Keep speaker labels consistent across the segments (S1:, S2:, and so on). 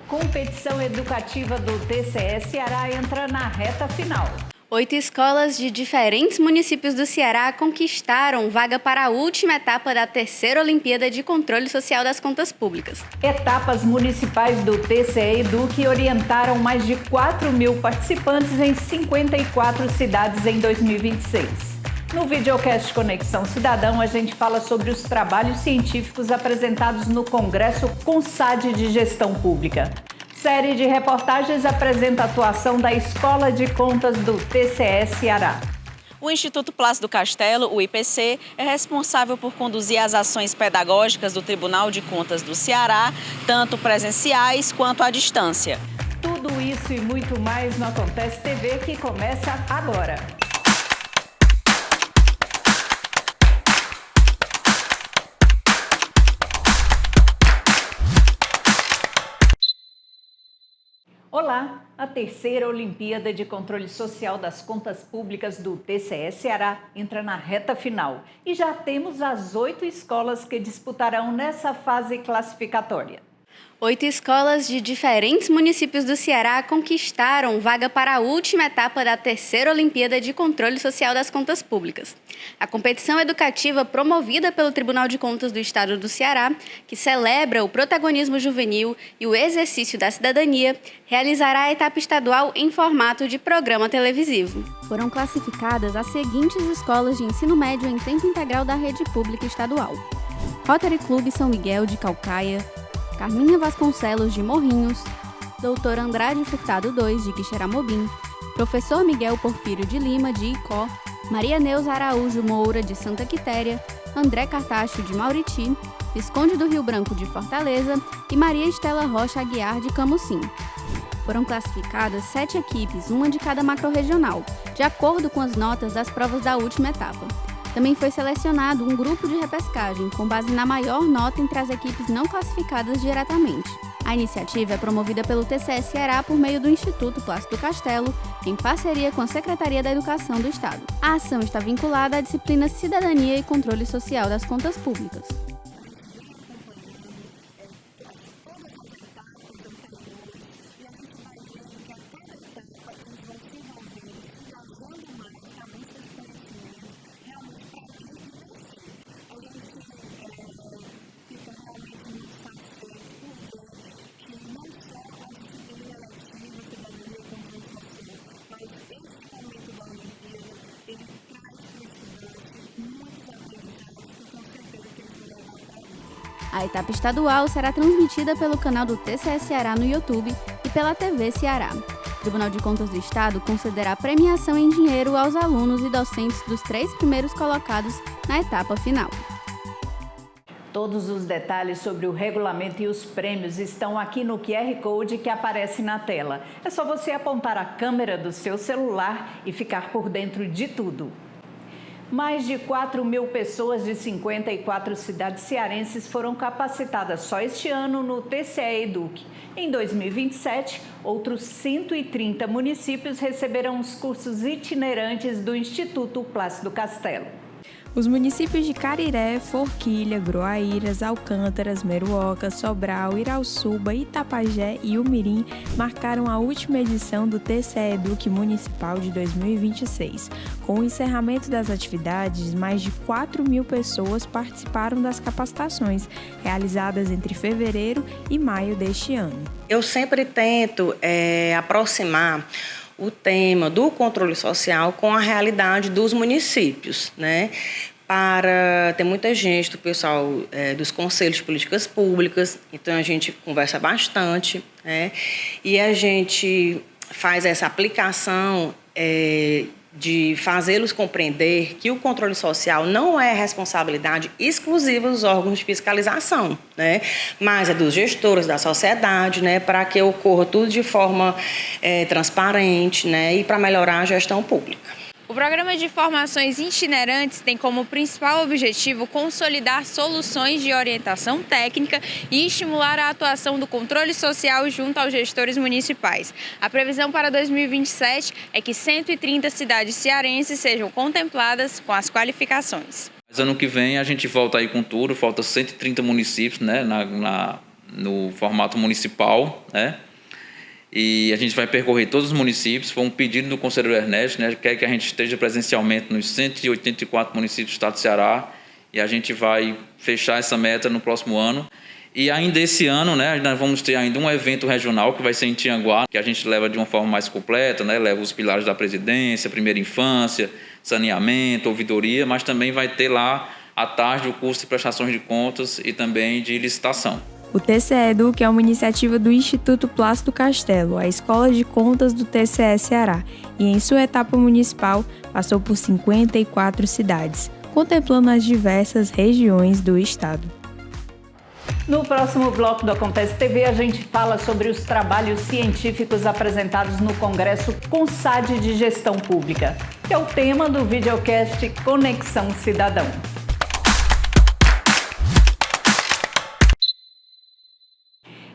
S1: Competição educativa do TCE Ceará entra na reta final.
S2: 8 escolas de diferentes municípios do Ceará conquistaram vaga para a última etapa da terceira Olimpíada de Controle Social das Contas Públicas.
S1: Etapas municipais do TCE Eduque orientaram mais de 4.000 participantes em 54 cidades em 2026. No videocast Conexão Cidadão, a gente fala sobre os trabalhos científicos apresentados no Congresso CONSAD de Gestão Pública. Série de reportagens apresenta a atuação da Escola de Contas do TCE Ceará.
S3: O Instituto Plácido Castelo, o IPC, é responsável por conduzir as ações pedagógicas do Tribunal de Contas do Ceará, tanto presenciais quanto à distância.
S1: Tudo isso e muito mais no Acontece TV, que começa agora. Olá! A terceira Olimpíada de Controle Social das Contas Públicas do TCE Ceará entra na reta final e já temos as 8 escolas que disputarão nessa fase classificatória.
S2: 8 escolas de diferentes municípios do Ceará conquistaram vaga para a última etapa da terceira Olimpíada de Controle Social das Contas Públicas. A competição educativa promovida pelo Tribunal de Contas do Estado do Ceará, que celebra o protagonismo juvenil e o exercício da cidadania, realizará a etapa estadual em formato de programa televisivo. Foram classificadas as seguintes escolas de ensino médio em tempo integral da rede pública estadual: Rotary Clube São Miguel de Caucaia, Carminha Vasconcelos de Morrinhos, Doutor Andrade Furtado II de Quixeramobim, Professor Miguel Porfírio de Lima de Icó, Maria Neuza Araújo Moura de Santa Quitéria, André Cartacho de Mauriti, Visconde do Rio Branco de Fortaleza e Maria Estela Rocha Aguiar de Camusim. Foram classificadas 7 equipes, uma de cada macro-regional, de acordo com as notas das provas da última etapa. Também foi selecionado um grupo de repescagem, com base na maior nota entre as equipes não classificadas diretamente. A iniciativa é promovida pelo TCE Ceará por meio do Instituto Plácido Castelo, em parceria com a Secretaria da Educação do Estado. A ação está vinculada à disciplina Cidadania e Controle Social das Contas Públicas. A etapa estadual será transmitida pelo canal do TCE Ceará no YouTube e pela TV Ceará. O Tribunal de Contas do Estado concederá premiação em dinheiro aos alunos e docentes dos 3 primeiros colocados na etapa final.
S1: Todos os detalhes sobre o regulamento e os prêmios estão aqui no QR Code que aparece na tela. É só você apontar a câmera do seu celular e ficar por dentro de tudo. Mais de 4.000 pessoas de 54 cidades cearenses foram capacitadas só este ano no TCE Eduque. Em 2027, outros 130 municípios receberão os cursos itinerantes do Instituto Plácido Castelo.
S4: Os municípios de Cariré, Forquilha, Groaíras, Alcântaras, Meruoca, Sobral, Irauçuba, Itapajé e Umirim marcaram a última edição do TCE Eduque Municipal de 2026. Com o encerramento das atividades, mais de 4.000 pessoas participaram das capacitações, realizadas entre fevereiro e maio deste ano.
S5: Eu sempre tento aproximar o tema do controle social com a realidade dos municípios, né? Tem muita gente do pessoal dos conselhos de políticas públicas, então a gente conversa bastante, né? E a gente faz essa aplicação de fazê-los compreender que o controle social não é responsabilidade exclusiva dos órgãos de fiscalização, né? Mas é dos gestores, da sociedade, né? Para que ocorra tudo de forma transparente, né? E para melhorar a gestão pública.
S6: O programa de formações itinerantes tem como principal objetivo consolidar soluções de orientação técnica e estimular a atuação do controle social junto aos gestores municipais. A previsão para 2027 é que 130 cidades cearenses sejam contempladas com as qualificações.
S7: Ano que vem a gente volta aí com tudo, falta 130 municípios, né, no formato municipal, né? E a gente vai percorrer todos os municípios. Foi um pedido do conselheiro Ernesto, né? Quer que a gente esteja presencialmente nos 184 municípios do estado do Ceará, e a gente vai fechar essa meta no próximo ano. E ainda esse ano, né, nós vamos ter ainda um evento regional que vai ser em Tianguá, que a gente leva de uma forma mais completa, né? Leva os pilares da presidência, primeira infância, saneamento, ouvidoria, mas também vai ter lá à tarde o curso de prestações de contas e também de licitação.
S4: O TCE Educa é uma iniciativa do Instituto Plácido Castelo, a Escola de Contas do TCE Ceará, e em sua etapa municipal passou por 54 cidades, contemplando as diversas regiões do estado.
S1: No próximo bloco do Acontece TV, a gente fala sobre os trabalhos científicos apresentados no Congresso CONSAD de Gestão Pública, que é o tema do videocast Conexão Cidadão.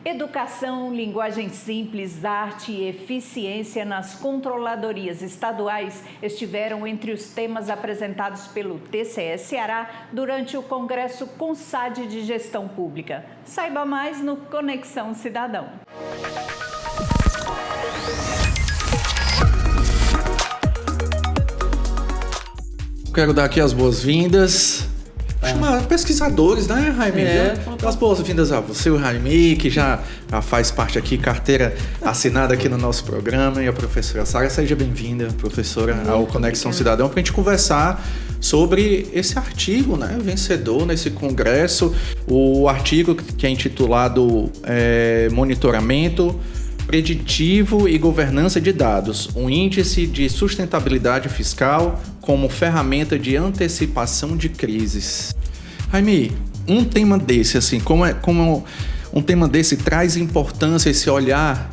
S1: Educação, linguagem simples, arte e eficiência nas controladorias estaduais estiveram entre os temas apresentados pelo TCE Ceará durante o Congresso CONSAD de Gestão Pública. Saiba mais no Conexão Cidadão.
S8: Quero dar aqui as boas-vindas. Chamar pesquisadores, né, Raimi? As boas-vindas a você, o Raimi, que já faz parte aqui, carteira assinada aqui no nosso programa, e a professora Sara. Seja bem-vinda, professora, ao Conexão Cidadão, para a gente conversar sobre esse artigo, né, vencedor nesse congresso, o artigo que é intitulado Monitoramento Preditivo e Governança de Dados, um índice de sustentabilidade fiscal como ferramenta de antecipação de crises. Raimi, um tema desse, assim, como um tema desse traz importância, esse olhar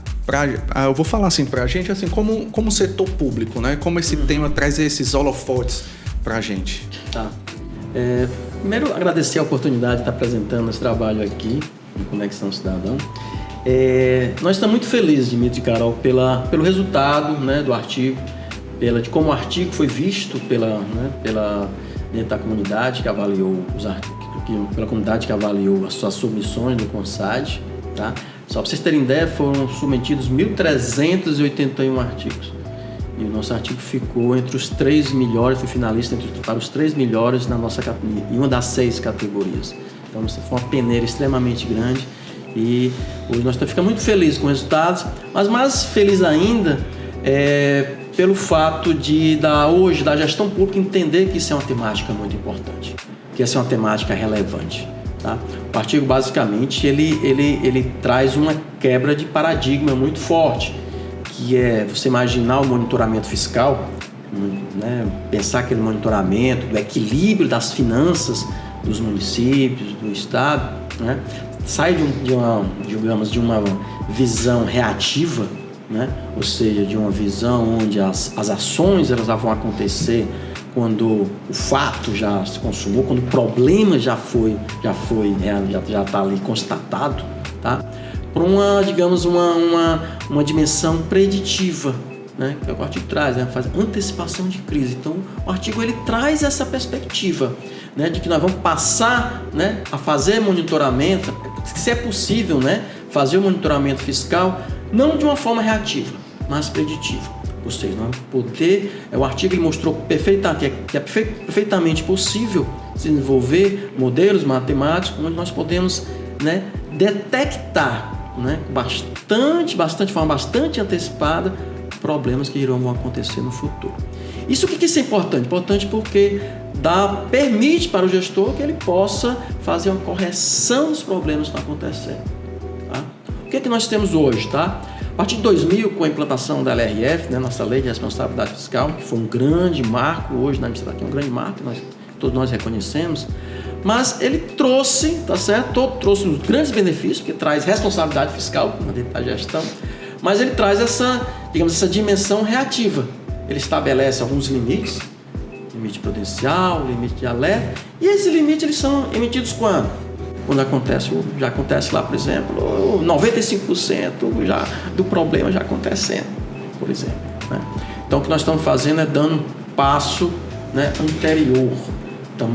S8: eu vou falar assim pra gente, assim, como setor público, né? Como esse tema traz esses holofotes pra gente.
S9: Tá. Primeiro, agradecer a oportunidade de estar apresentando esse trabalho aqui no Conexão Cidadão. Nós estamos muito felizes, Dimitri e Carol, pelo resultado, né, do artigo, de como o artigo foi visto dentro da comunidade que avaliou pela comunidade que avaliou as suas submissões do CONSAD, tá? Só para vocês terem ideia, foram submetidos 1.381 artigos. E o nosso artigo ficou entre os 3 melhores, foi finalista para os 3 melhores em uma das 6 categorias. Então, foi uma peneira extremamente grande. E hoje nós ficamos muito felizes com os resultados, mas mais feliz ainda pelo fato da gestão pública entender que isso é uma temática muito importante, que essa é uma temática relevante. Tá? O artigo, basicamente, ele traz uma quebra de paradigma muito forte, que é você imaginar o monitoramento fiscal, né? Pensar aquele monitoramento do equilíbrio das finanças dos municípios, do estado, né? Sai de uma visão reativa, né? Ou seja, de uma visão onde as ações elas vão acontecer quando o fato já se consumou, quando o problema já está ali constatado, tá? Para uma dimensão preditiva, né? Que é o que o artigo traz, né? Faz antecipação de crise. Então, o artigo ele traz essa perspectiva, né? De que nós vamos passar, né? A fazer monitoramento, se é possível, né? Fazer o monitoramento fiscal não de uma forma reativa, mas preditiva. Ou seja, o artigo ele mostrou que é perfeitamente possível desenvolver modelos matemáticos onde nós podemos, né, detectar, né, de forma bastante antecipada problemas que vão acontecer no futuro. Isso o que isso é importante? Importante porque permite para o gestor que ele possa fazer uma correção dos problemas que estão acontecendo. Tá? O que é que nós temos hoje? Tá? A partir de 2000, com a implantação da LRF, né, nossa Lei de Responsabilidade Fiscal, que foi um grande marco hoje na administração, um grande marco, todos nós reconhecemos, mas ele trouxe, tá certo? Trouxe uns grandes benefícios, porque traz responsabilidade fiscal dentro da gestão, mas ele traz essa dimensão reativa. Ele estabelece alguns limites, limite prudencial, limite de alerta, e esses limites eles são emitidos quando? Quando já acontece lá, por exemplo, 95% do problema já acontecendo, por exemplo. Né? Então, o que nós estamos fazendo é dando um passo, né, anterior, Então,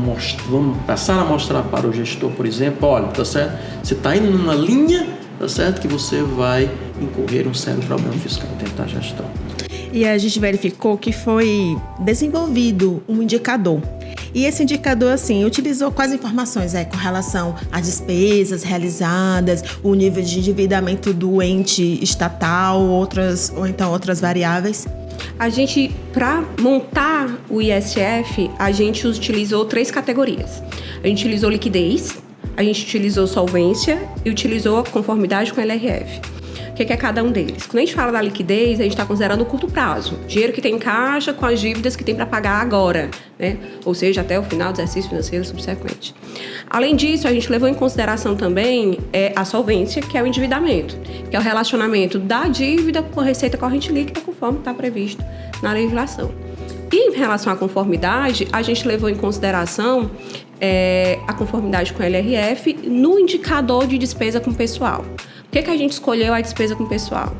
S9: vamos passar a mostrar para o gestor, por exemplo, olha, tá certo? Você está indo numa linha, tá certo? Que você vai incorrer um sério problema fiscal dentro da gestão.
S10: E a gente verificou que foi desenvolvido um indicador. E esse indicador, assim, utilizou quais informações? Com relação às despesas realizadas, o nível de endividamento do ente estatal, ou então outras variáveis?
S11: A gente, para montar o ISF, a gente utilizou 3 categorias. A gente utilizou liquidez, a gente utilizou solvência e utilizou a conformidade com a LRF. O que é cada um deles? Quando a gente fala da liquidez, a gente está considerando o curto prazo. Dinheiro que tem em caixa com as dívidas que tem para pagar agora, né? Ou seja, até o final do exercício financeiro subsequente. Além disso, a gente levou em consideração também a solvência, que é o endividamento, que é o relacionamento da dívida com a receita corrente líquida, conforme está previsto na legislação. E em relação à conformidade, a gente levou em consideração a conformidade com a LRF no indicador de despesa com pessoal. Por que a gente escolheu a despesa com o pessoal?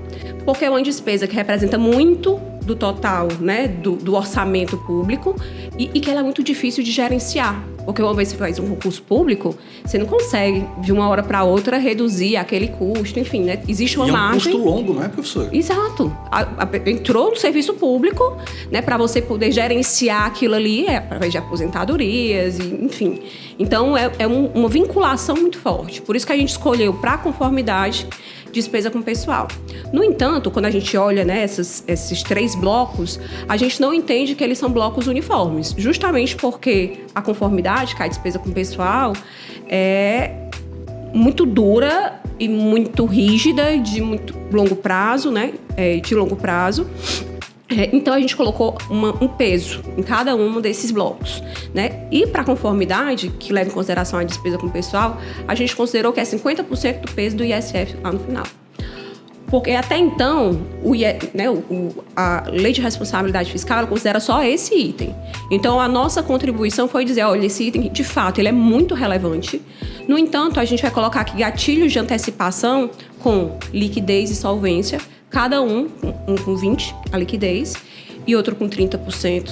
S11: Porque é uma despesa que representa muito do total, né, do orçamento público e que ela é muito difícil de gerenciar. Porque uma vez que você faz um concurso público, você não consegue, de uma hora para outra, reduzir aquele custo, enfim, né? Existe uma margem...
S8: É um custo longo, não é, professor?
S11: Exato. Entrou no serviço público, né, para você poder gerenciar aquilo ali, através de aposentadorias, enfim. Então, é uma vinculação muito forte. Por isso que a gente escolheu, para conformidade, despesa com pessoal. No entanto, quando a gente olha, né, esses 3 blocos, a gente não entende que eles são blocos uniformes, justamente porque a conformidade, que é a despesa com pessoal, é muito dura e muito rígida, de muito longo prazo, né, de longo prazo. Então, a gente colocou um peso em cada um desses blocos, né? E para a conformidade, que leva em consideração a despesa com o pessoal, a gente considerou que é 50% do peso do ISF lá no final. Porque até então, a Lei de Responsabilidade Fiscal ela considera só esse item. Então, a nossa contribuição foi dizer, olha, esse item, de fato, ele é muito relevante. No entanto, a gente vai colocar aqui gatilhos de antecipação com liquidez e solvência, cada um com 20%, a liquidez, e outro com 30%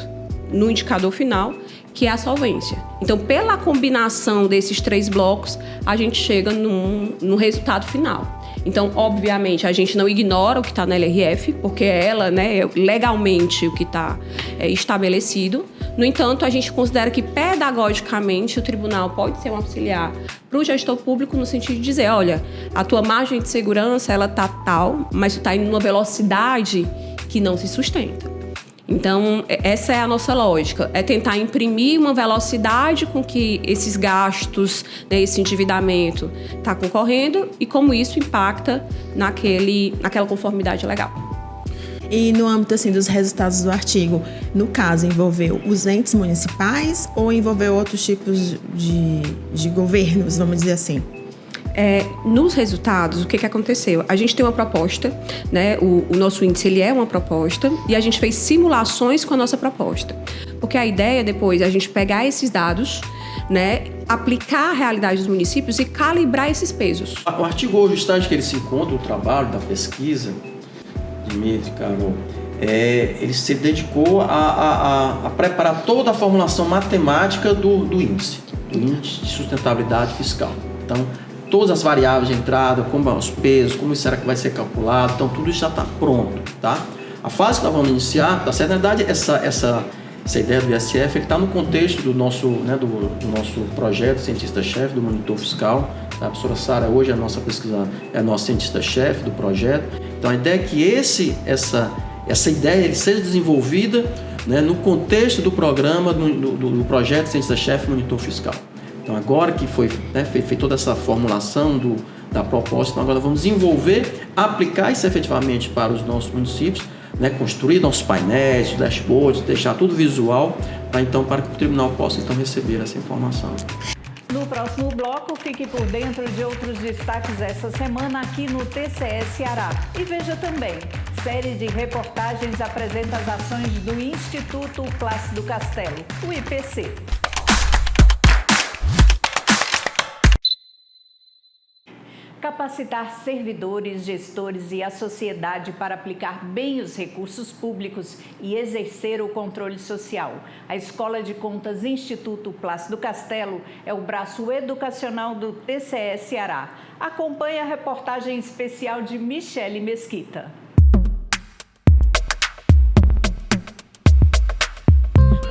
S11: no indicador final, que é a solvência. Então, pela combinação desses 3 blocos, a gente chega no resultado final. Então, obviamente, a gente não ignora o que está na LRF, porque ela, né, é legalmente o que está estabelecido. No entanto, a gente considera que, pedagogicamente, o tribunal pode ser um auxiliar para o gestor público no sentido de dizer, olha, a tua margem de segurança ela está tal, mas tu está indo numa velocidade que não se sustenta. Então, essa é a nossa lógica, é tentar imprimir uma velocidade com que esses gastos, né, esse endividamento está concorrendo e como isso impacta naquela conformidade legal.
S10: E no âmbito assim, dos resultados do artigo, no caso, envolveu os entes municipais ou envolveu outros tipos de governos, vamos dizer assim?
S11: Nos resultados, o que aconteceu? A gente tem uma proposta, né? O nosso índice ele é uma proposta e a gente fez simulações com a nossa proposta. Porque a ideia depois é a gente pegar esses dados, né, aplicar a realidade dos municípios e calibrar esses pesos.
S9: O artigo hoje, o estágio que ele se encontra, o trabalho da pesquisa, Dimitri, Carol, ele se dedicou a preparar toda a formulação matemática do índice de sustentabilidade fiscal. Então, todas as variáveis de entrada, como os pesos, como será que vai ser calculado, então tudo isso já está pronto, tá? A fase que nós vamos iniciar, tá certo? Na verdade, essa ideia do ISF está no contexto do nosso projeto cientista-chefe do monitor fiscal. Tá? A professora Sara hoje é a nossa pesquisadora, é a nossa cientista-chefe do projeto. Então a ideia é que essa ideia ele seja desenvolvida, né, no contexto do programa do projeto cientista-chefe do monitor fiscal. Então agora que foi, né, feita toda essa formulação da proposta, então agora vamos desenvolver, aplicar isso efetivamente para os nossos municípios, né, construir nossos painéis, dashboards, deixar tudo visual, para que o tribunal possa então receber essa informação.
S1: No próximo bloco, fique por dentro de outros destaques essa semana aqui no TCE Ceará. E veja também, série de reportagens apresenta as ações do Instituto Plácido Castelo, o IPC. capacitar servidores, gestores e a sociedade para aplicar bem os recursos públicos e exercer o controle social. A Escola de Contas Instituto Plácido Castelo é o braço educacional do TCE Ceará. Acompanhe a reportagem especial de Michele Mesquita.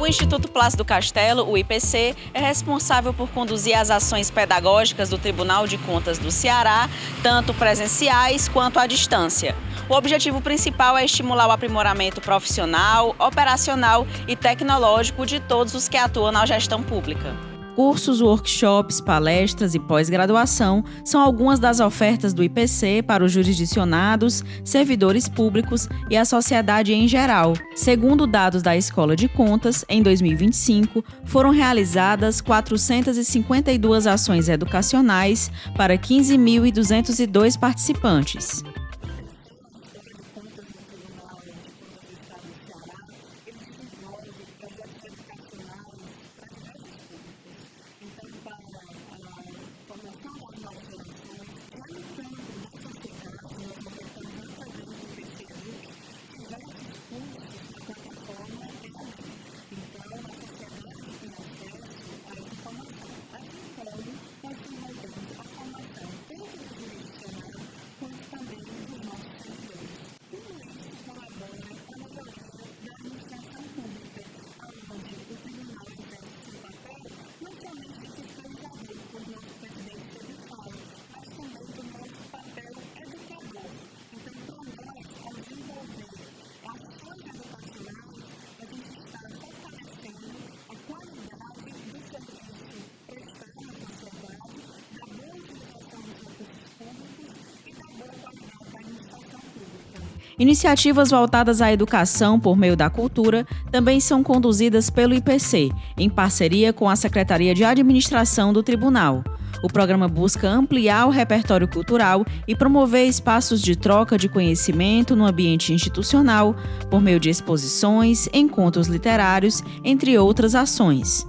S3: O Instituto Plácido Castelo, o IPC, é responsável por conduzir as ações pedagógicas do Tribunal de Contas do Ceará, tanto presenciais quanto à distância. O objetivo principal é estimular o aprimoramento profissional, operacional e tecnológico de todos os que atuam na gestão pública. Cursos, workshops, palestras e pós-graduação são algumas das ofertas do IPC para os jurisdicionados, servidores públicos e a sociedade em geral. Segundo dados da Escola de Contas, em 2025, foram realizadas 452 ações educacionais para 15.202 participantes. Iniciativas voltadas à educação por meio da cultura também são conduzidas pelo IPC, em parceria com a Secretaria de Administração do Tribunal. O programa busca ampliar o repertório cultural e promover espaços de troca de conhecimento no ambiente institucional, por meio de exposições, encontros literários, entre outras ações.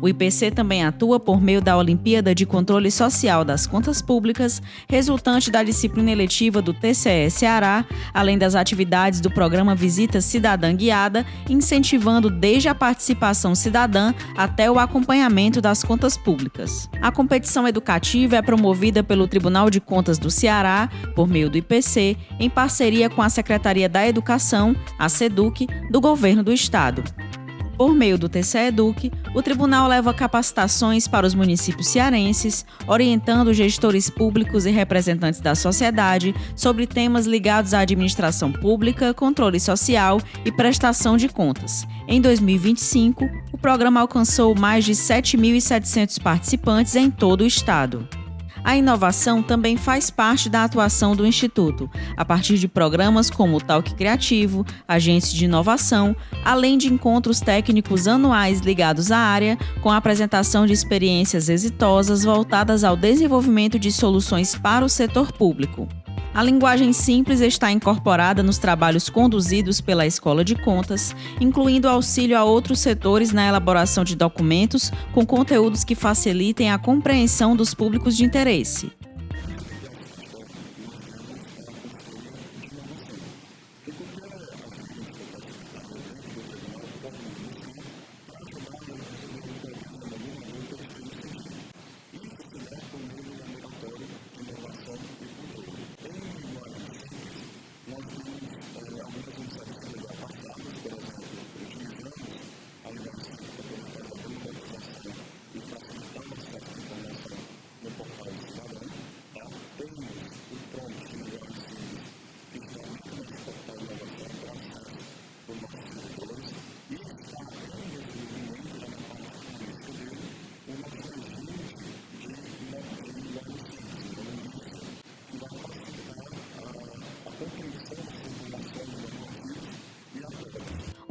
S3: O IPC também atua por meio da Olimpíada de Controle Social das Contas Públicas, resultante da disciplina eletiva do TCE Ceará, além das atividades do programa Visita Cidadã Guiada, incentivando desde a participação cidadã até o acompanhamento das contas públicas. A competição educativa é promovida pelo Tribunal de Contas do Ceará, por meio do IPC, em parceria com a Secretaria da Educação, a SEDUC, do Governo do Estado. Por meio do TCE Educ, o tribunal leva capacitações para os municípios cearenses, orientando gestores públicos e representantes da sociedade sobre temas ligados à administração pública, controle social e prestação de contas. Em 2025, o programa alcançou mais de 7.700 participantes em todo o estado. A inovação também faz parte da atuação do Instituto, a partir de programas como o Talk Criativo, agentes de inovação, além de encontros técnicos anuais ligados à área, com a apresentação de experiências exitosas voltadas ao desenvolvimento de soluções para o setor público. A linguagem simples está incorporada nos trabalhos conduzidos pela Escola de Contas, incluindo auxílio a outros setores na elaboração de documentos com conteúdos que facilitem a compreensão dos públicos de interesse.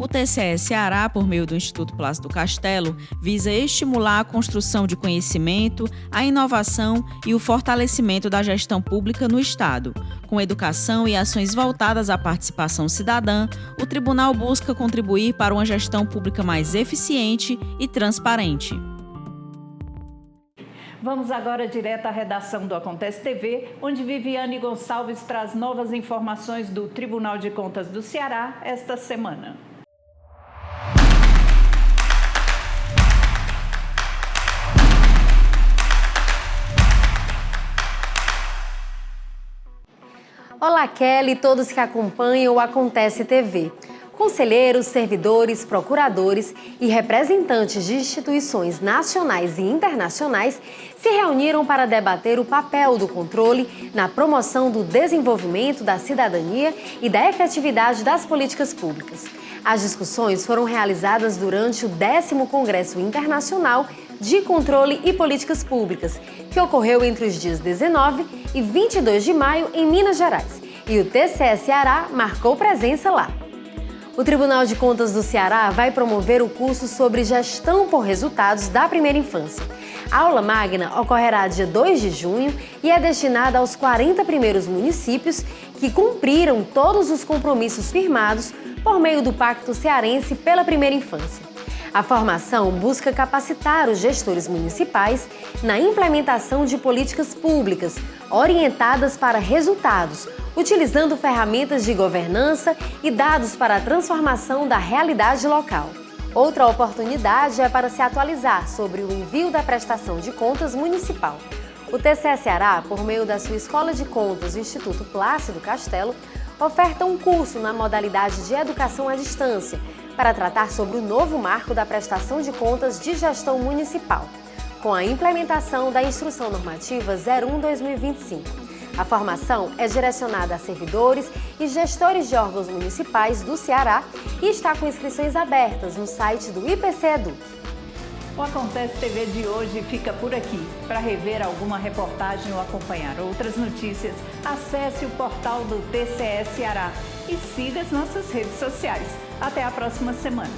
S3: O TCE Ceará, por meio do Instituto Plácido Castelo, visa estimular a construção de conhecimento, a inovação e o fortalecimento da gestão pública no Estado. Com educação e ações voltadas à participação cidadã, o tribunal busca contribuir para uma gestão pública mais eficiente e transparente.
S1: Vamos agora direto à redação do Acontece TV, onde Viviane Gonçalves traz novas informações do Tribunal de Contas do Ceará esta semana.
S12: Olá, Kelly e todos que acompanham o Acontece TV. Conselheiros, servidores, procuradores e representantes de instituições nacionais e internacionais se reuniram para debater o papel do controle na promoção do desenvolvimento da cidadania e da efetividade das políticas públicas. As discussões foram realizadas durante o 10º Congresso Internacional de Controle e Políticas Públicas, que ocorreu entre os dias 19 e 22 de maio em Minas Gerais, e o TCE Ceará marcou presença lá. O Tribunal de Contas do Ceará vai promover o curso sobre gestão por resultados da primeira infância. A aula magna ocorrerá dia 2 de junho e é destinada aos 40 primeiros municípios que cumpriram todos os compromissos firmados por meio do Pacto Cearense pela Primeira Infância. A formação busca capacitar os gestores municipais na implementação de políticas públicas orientadas para resultados, utilizando ferramentas de governança e dados para a transformação da realidade local. Outra oportunidade é para se atualizar sobre o envio da prestação de contas municipal. O TCE Ceará, por meio da sua Escola de Contas, o Instituto Plácido Castelo, oferta um curso na modalidade de educação à distância para tratar sobre o novo marco da prestação de contas de gestão municipal, com a implementação da Instrução Normativa 01/2025. A formação é direcionada a servidores e gestores de órgãos municipais do Ceará e está com inscrições abertas no site do IPC Edu.
S1: O Acontece TV de hoje fica por aqui. Para rever alguma reportagem ou acompanhar outras notícias, acesse o portal do TCE Ceará e siga as nossas redes sociais. Até a próxima semana.